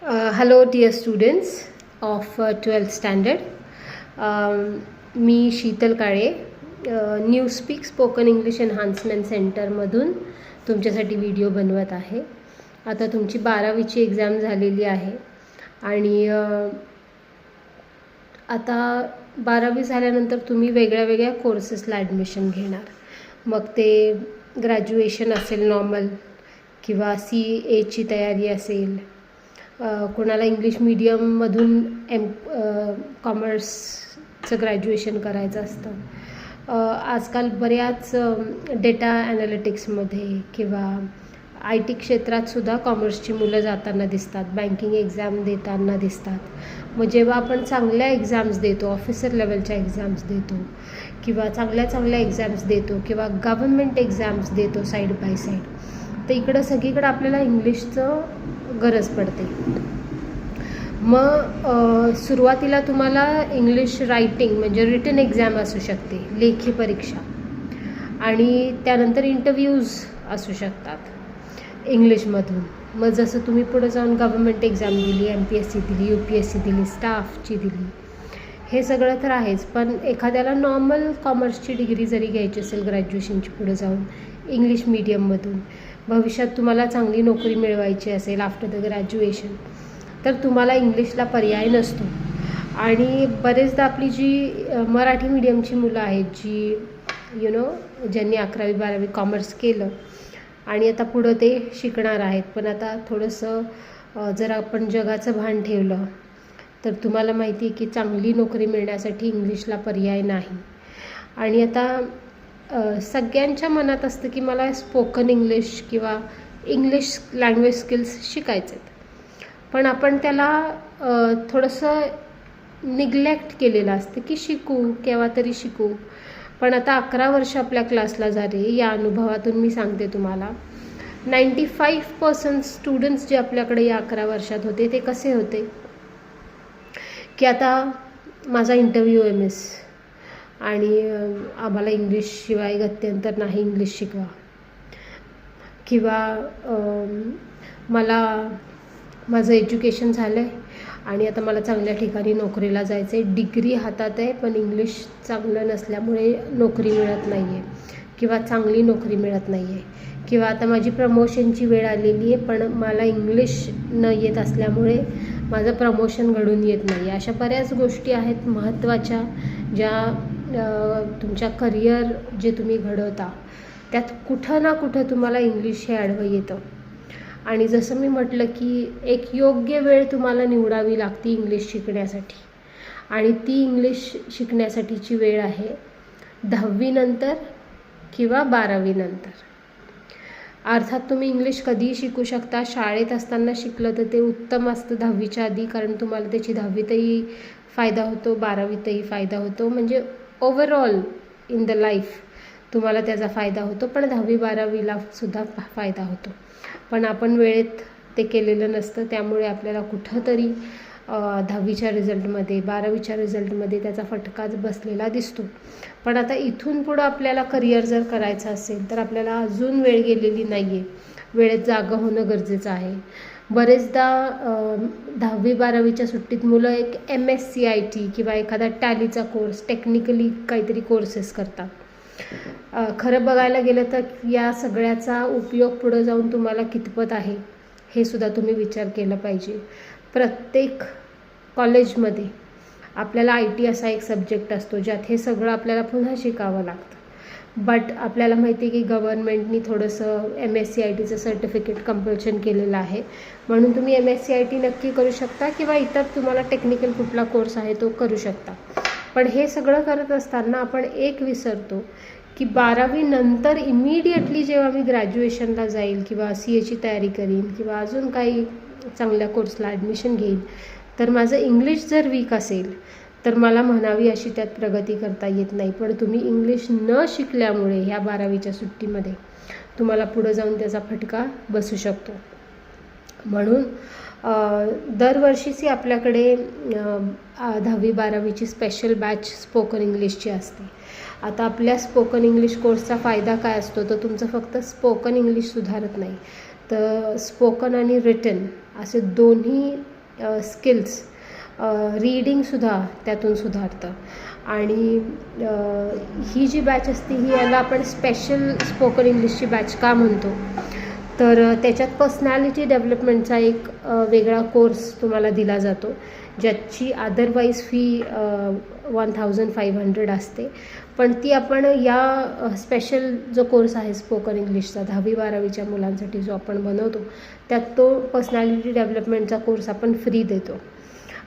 Hello dear students of 12th standard. Me Sheetal Kale new speak spoken English enhancement सेंटरमधून तुमच्यासाठी video बनवत आहे. आता तुमची 12वीची एक्झाम झालेली आहे आणि आता 12वी झाल्यानंतर तुम्ही वेगळ्या कोर्सेसला ॲडमिशन घेणार. मग ते ग्रॅज्युएशन असेल नॉर्मल किंवा CAची तयारी असेल, कोणाला इंग्लिश मीडियममधून कॉमर्सचं ग्रॅज्युएशन करायचं असतं. आजकाल बऱ्याच डेटा ॲनालिटिक्समध्ये किंवा IT क्षेत्रातसुद्धा कॉमर्सची मुलं जाताना दिसतात, बँकिंग एक्झाम देताना दिसतात. मग जेव्हा आपण चांगल्या एक्झाम्स देतो, ऑफिसर लेवलच्या एक्झाम्स देतो किंवा चांगल्या एक्झाम्स देतो किंवा गव्हर्नमेंट एक्झाम्स देतो साईड बाय साईड, तर इकडं सगळीकडं आपल्याला इंग्लिशचं गरज पडते. मग सुरुवातीला तुम्हाला इंग्लिश रायटिंग म्हणजे रिटन एक्झाम असू शकते, लेखी परीक्षा, आणि त्यानंतर इंटरव्ह्यूज असू शकतात इंग्लिशमधून. मग जसं तुम्ही पुढे जाऊन गव्हर्नमेंट एक्झाम दिली, MPSC दिली, UPSC दिली, स्टाफची दिली, हे सगळं तर आहेच. पण एखाद्याला नॉर्मल कॉमर्सची डिग्री जरी घ्यायची असेल ग्रॅज्युएशनची पुढे जाऊन इंग्लिश मीडियममधून, भविष्यात तुम्हाला चांगली नोकरी मिळवायची असेल आफ्टर द ग्रॅज्युएशन, तर तुम्हाला इंग्लिशला पर्याय नसतो. आणि बरेचदा आपली जी मराठी मीडियमची मुलं आहेत, जी ज्यांनी 11वी 12वी कॉमर्स केलं आणि आता पुढं ते शिकणार आहेत, पण आता थोडंसं जर आपण जगाचं भान ठेवलं तर तुम्हाला माहिती आहे की चांगली नोकरी मिळण्यासाठी इंग्लिशला पर्याय नाही. आणि आता सगळ्यांच्या मनात असतं की मला स्पोकन इंग्लिश किंवा इंग्लिश लँग्वेज स्किल्स शिकायचे आहेत, पण आपण त्याला थोडंसं निग्लेक्ट केलेलं असतं की शिकू, केव्हा तरी शिकू. पण आता 11 वर्ष आपल्या क्लासला झाले, या अनुभवातून मी सांगते तुम्हाला, 95% स्टुडंट्स जे आपल्याकडे या 11 वर्षात होते ते कसे होते की आता माझा इंटरव्ह्यू आहे मिस, आणि आम्हाला इंग्लिशशिवाय गत्यंतर नाही, इंग्लिश शिकवा, किंवा माझं एज्युकेशन झालं आहे आणि आता मला चांगल्या ठिकाणी नोकरीला जायचं आहे, डिग्री हातात आहे, पण इंग्लिश चांगलं नसल्यामुळे नोकरी मिळत नाही आहे किंवा चांगली नोकरी मिळत नाही आहे, किंवा आता माझी प्रमोशनची वेळ आलेली आहे पण मला इंग्लिश न येत असल्यामुळे माझं प्रमोशन घडून येत नाही आहे. अशा बऱ्याच गोष्टी आहेत महत्त्वाच्या, ज्या तुमच्या करिअर जे तुम्ही घडवता त्यात कुठं ना कुठं तुम्हाला इंग्लिश हे आडवं येतं. आणि जसं मी म्हटलं की एक योग्य वेळ तुम्हाला निवडावी लागते इंग्लिश शिकण्यासाठी, आणि ती इंग्लिश शिकण्यासाठीची वेळ आहे 10वी नंतर किंवा 12वी नंतर. अर्थात तुम्ही इंग्लिश कधीही शिकू शकता. शाळेत असताना शिकलं तर ते उत्तम असतं 10वीच्या आधी, कारण तुम्हाला त्याची 10वीतही फायदा होतो, 12वीतही फायदा होतो, म्हणजे ओव्हरऑल इन द लाईफ तुम्हाला त्याचा फायदा होतो. पण 10वी 12वीला सुद्धा फायदा होतो, पण आपण वेळेत ते केलेलं नसतं. त्यामुळे आपल्याला कुठंतरी 10वीच्या रिझल्टमध्ये 12वीच्या रिझल्टमध्ये त्याचा फटकाच बसलेला दिसतो. पण आता इथून पुढं आपल्याला करिअर जर करायचं असेल तर आपल्याला अजून वेळ गेलेली नाही आहे, वेळेत जागं होणं गरजेचं आहे. बरेचदा 10वी 12वीच्या सुट्टीत मुलं एक MSCIT किंवा एखादा टॅलीचा कोर्स, टेक्निकली काहीतरी कोर्सेस करतात. खरं बघायला गेलं तर या सगळ्याचा उपयोग पुढं जाऊन तुम्हाला कितपत आहे हे सुद्धा तुम्ही विचार केला पाहिजे. प्रत्येक कॉलेजमध्ये आपल्याला IT असा एक सब्जेक्ट असतो ज्यात हे सगळं आपल्याला पुन्हा शिकावं लागतं. बट आपल्याला माहिती आहे की गव्हर्नमेंटनी थोडंसं MSCITचं सर्टिफिकेट कंपल्शन केलेलं आहे, म्हणून तुम्ही MSCIT नक्की करू शकता किंवा इतर तुम्हाला टेक्निकल कुठला कोर्स आहे तो करू शकता. पण हे सगळं करत असताना आपण एक विसरतो की 12वी नंतर इमिडिएटली जेव्हा मी ग्रॅज्युएशनला जाईल किंवा CAची तयारी करीन किंवा अजून काही चांगल्या कोर्सला ॲडमिशन घेईन, तर माझं इंग्लिश जर वीक असेल तर मला म्हणावी अशी त्यात प्रगती करता येत नाही. पण तुम्ही इंग्लिश न शिकल्यामुळे ह्या 12वीच्या सुट्टीमध्ये तुम्हाला पुढं जाऊन त्याचा फटका बसू शकतो. म्हणून दरवर्षीची आपल्याकडे 10वी 12वीची स्पेशल बॅच स्पोकन इंग्लिशची असते. आता आपल्या स्पोकन इंग्लिश कोर्सचा फायदा काय असतो, तर तुमचं फक्त स्पोकन इंग्लिश सुधारत नाही, तर स्पोकन आणि रिटन असे दोन्ही स्किल्स, रीडिंगसुद्धा त्यातून सुधारतं. आणि ही जी बॅच असते ही याला आपण स्पेशल स्पोकन इंग्लिशची बॅच का म्हणतो, तर त्याच्यात पर्सनॅलिटी डेव्हलपमेंटचा एक वेगळा कोर्स तुम्हाला दिला जातो, ज्याची अदरवाईज फी 1500 असते. पण ती आपण या स्पेशल जो कोर्स आहे स्पोकन इंग्लिशचा 10वी-12वीच्या मुलांसाठी जो आपण बनवतो, त्यात तो पर्सनॅलिटी डेव्हलपमेंटचा कोर्स आपण फ्री देतो.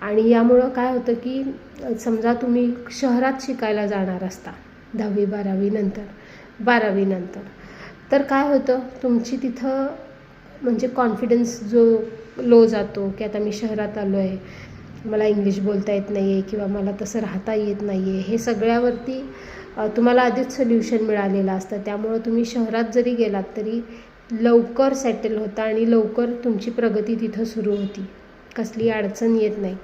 आणि यामुळं काय होतं की समजा तुम्ही शहरात शिकायला जाणार असता 10वी-12वी नंतर, 12वी नंतर, तर काय होतं तुमची तिथं म्हणजे कॉन्फिडन्स जो लो जातो की आता मी शहरात आलो आहे, मला इंग्लिश बोलता येत नाही आहे किंवा मला तसं राहता येत नाही आहे, हे सगळ्यावरती तुम्हाला आधीच सोल्युशन मिळालेलं असतं. त्यामुळं तुम्ही शहरात जरी गेलात तरी लवकर सेटल होता आणि लवकर तुमची प्रगती तिथं सुरू होती, कसली अडचण येत नाही.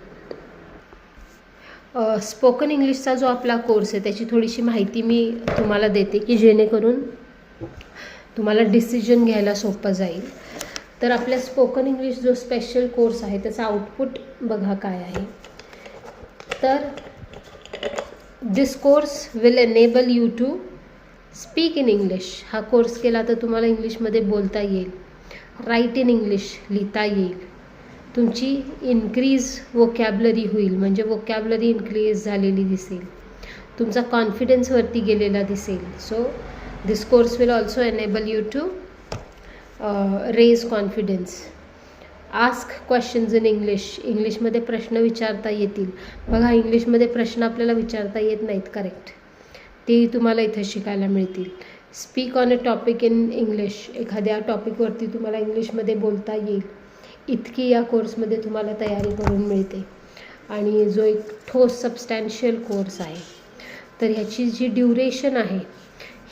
स्पोकन इंग्लिशचा जो आपला कोर्स आहे त्याची थोडीशी माहिती मी तुम्हाला देते की जेणेकरून तुम्हाला डिसिजन घ्यायला सोपं जाईल. तर आपल्या स्पोकन इंग्लिश जो स्पेशल कोर्स आहे त्याचा आउटपुट बघा काय आहे. तर this course will enable you to speak in English. हा कोर्स केला तर तुम्हाला इंग्लिशमध्ये बोलता येईल, राईट इन इंग्लिश लिहिता येईल, तुमची इन्क्रीज वोकॅबलरी होईल, म्हणजे वोकॅबलरी इन्क्रीज झालेली दिसेल, तुमचा कॉन्फिडन्सवरती गेलेला दिसेल. So this course will also enable you to raise confidence. Ask questions in English. इंग्लिशमध्ये प्रश्न विचारता येतील. बघा इंग्लिशमध्ये प्रश्न आपल्याला विचारता येत नाहीत, करेक्ट, तेही तुम्हाला इथे शिकायला मिळतील. Speak on a topic in English. एखाद्या टॉपिकवरती तुम्हाला इंग्लिशमध्ये बोलता येईल इतकी या कोर्समध्ये तुम्हाला तयारी करून मिळते. आणि जो एक ठोस सबस्टॅन्शियल कोर्स आहे, तर ह्याची जी ड्युरेशन आहे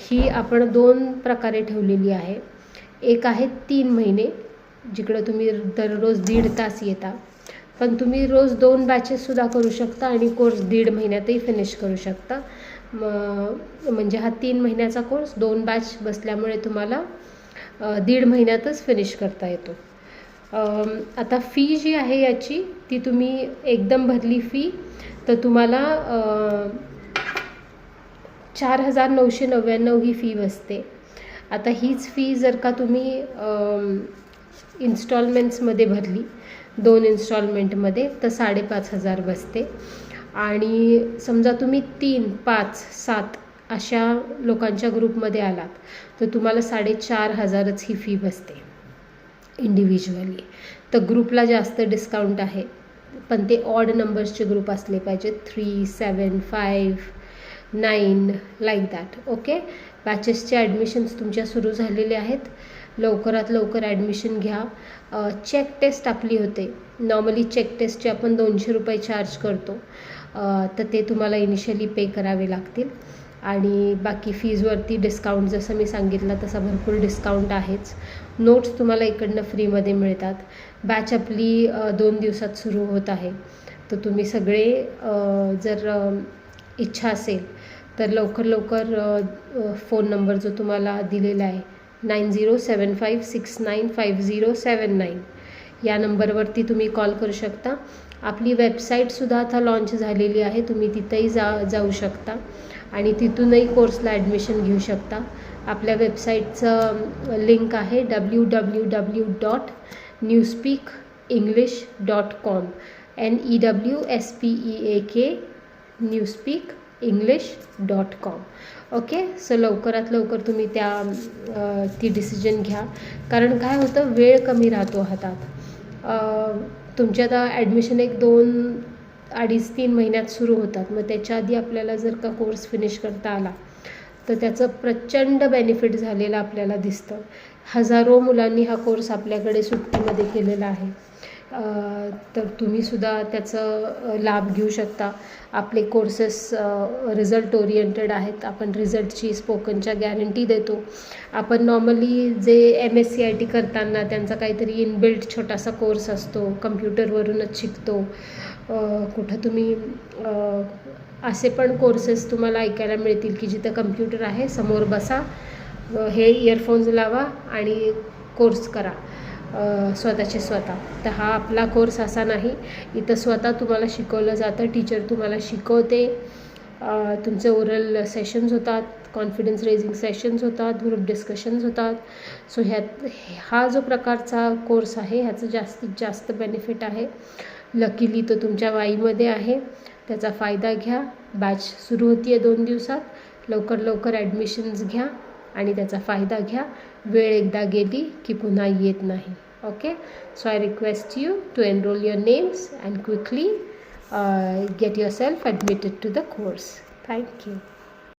ही आपण 2 प्रकारे ठेवलेली आहे. एक आहे 3 महिने, जिकडं तुम्ही दररोज 1.5 तास येता, पण तुम्ही रोज 2 बॅचेससुद्धा करू शकता आणि कोर्स 1.5 महिन्यातही फिनिश करू शकता. म्हणजे हा 3 महिन्याचा कोर्स 2 बॅच बसल्यामुळे तुम्हाला 1.5 महिन्यातच फिनिश करता येतो. आता फी जी आहे याची ती तुम्ही एकदम भरली फी तर तुम्हाला 4,999 ही फी बसते. आता हीच फी जर का तुम्ही इन्स्टॉलमेंट्समध्ये भरली 2 इन्स्टॉलमेंटमध्ये तर 5,500 बसते. आणि समजा तुम्ही 3, 5, 7 अशा लोकांच्या ग्रुपमध्ये आलात तर तुम्हाला 4,500च ही फी बसते इंडिव्हिज्युअली. तर ग्रुपला जास्त डिस्काउंट आहे, पण ते ऑड नंबर्सचे ग्रुप असले पाहिजेत, 3, 7, 5, 9 लाईक दॅट. ओके, बॅचेसचे ॲडमिशन्स तुमच्या सुरू झालेले आहेत. लवकरात लवकर ॲडमिशन घ्या. चेक टेस्ट आपली होते. नॉर्मली चेक टेस्टचे आपण 200 रुपये चार्ज करतो, तर ते तुम्हाला इनिशियली पे करावे लागतील. आणि बाकी फीजवरती डिस्काउंट जसं मी सांगितलं तसा भरपूर डिस्काउंट आहेच. नोट्स तुम्हाला इकडनं फ्रीमध्ये मिळतात. बॅच आपली 2 दिवसात सुरू होत आहे. तर तुम्ही सगळे जर इच्छा असेल तर लवकर फोन नंबर जो तुम्हाला दिलेला आहे 9075695079 या नंबरवरती तुम्ही कॉल करू शकता. आपली वेबसाईटसुद्धा आता लॉन्च झालेली आहे, तुम्ही तिथंही जाऊ शकता आणि तिथूनही कोर्सला ॲडमिशन घेऊ शकता. आपल्या वेबसाईटचं लिंक आहे www.newspeakenglish.com NEWSPEAK newspeakenglish.com. Okay, so लवकरात लवकर तुम्ही ती डिसिजन घ्या. कारण काय होतं, वेळ कमी राहतो हातात. तुमच्या आता ॲडमिशन 2-2.5-3 महिन्यात सुरू होतात. मग त्याच्या आधी आपल्याला जर का कोर्स फिनिश करता आला तर त्याचं प्रचंड बेनिफिट झालेलं आपल्याला दिसतं. हजारो मुलांनी हा कोर्स आपल्याकडे सुट्टीमध्ये केलेला आहे. तर तुम्हीसुद्धा त्याचं लाभ घेऊ शकता. आपले कोर्सेस रिझल्ट ओरिएंटेड आहेत. आपण रिझल्टची स्पोकनच्या गॅरंटी देतो. आपण नॉर्मली जे MSCIT करताना त्यांचा काहीतरी इनबिल्ट छोटासा कोर्स असतो, कम्प्युटरवरूनच शिकतो. कुठं तुम्ही असे पण कोर्सेस तुम्हाला ऐकायला मिळतील की जिथं कम्प्युटर आहे, समोर बसा, हे इयरफोन्स लावा आणि कोर्स करा. स्वतःचे स्वतः. तर हा आपला कोर्स असा नाही, इथं स्वतः तुम्हाला शिकवलं जातं, टीचर तुम्हाला शिकवते, तुमचे ओरल सेशन्स होतात, कॉन्फिडन्स रेझिंग सेशन्स होतात, ग्रुप डिस्कशन्स होतात. सो हा जो प्रकारचा कोर्स आहे ह्याचं जास्तीत जास्त बेनिफिट आहे. लकीली तो तुमच्या वाईमध्ये आहे, त्याचा फायदा घ्या. बॅच सुरू होती आहे 2 दिवसात. लवकर ॲडमिशन्स घ्या आणि त्याचा फायदा घ्या. वेळ एकदा गेली की पुन्हा येत नाही. Okay, so I request you to enroll your names and quickly get yourself admitted to the course. Thank you.